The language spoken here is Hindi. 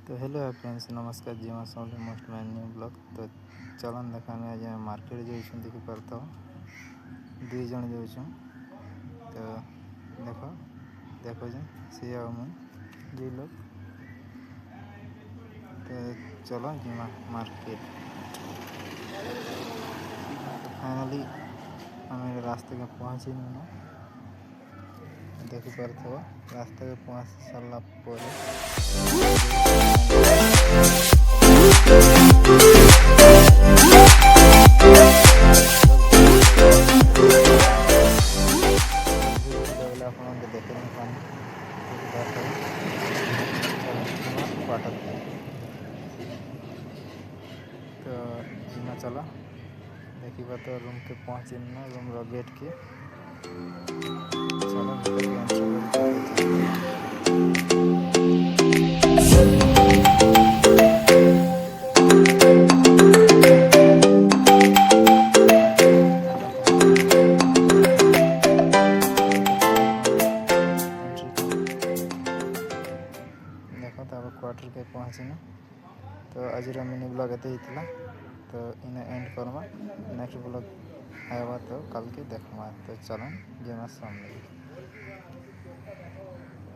तो हेलो फ्रेंड्स नमस्कार जी मैं मोस्ट माय न्यू ब्लॉग। तो चलन देखा आज मार्केट जाऊँ देखिपार दुई जन जाऊँ। तो देख देखो सी आ दुई लोग। तो चलो जिमा मार्केट। तो फाइनली आम रास्ता के पहुँची ना देखिपार रास्ता के पहुँच सारा देखे क्वार्टर तो जिमा चला देखिए तो रूम के पहुँचे ना रूम रो गेट के चलो देखो तो क्वार्टर के पहुँचे ना। तो आज मिनी ब्लॉग ये तो in and Karma next blog आएगा तो कल के देखमा। तो चलो जमा सामने।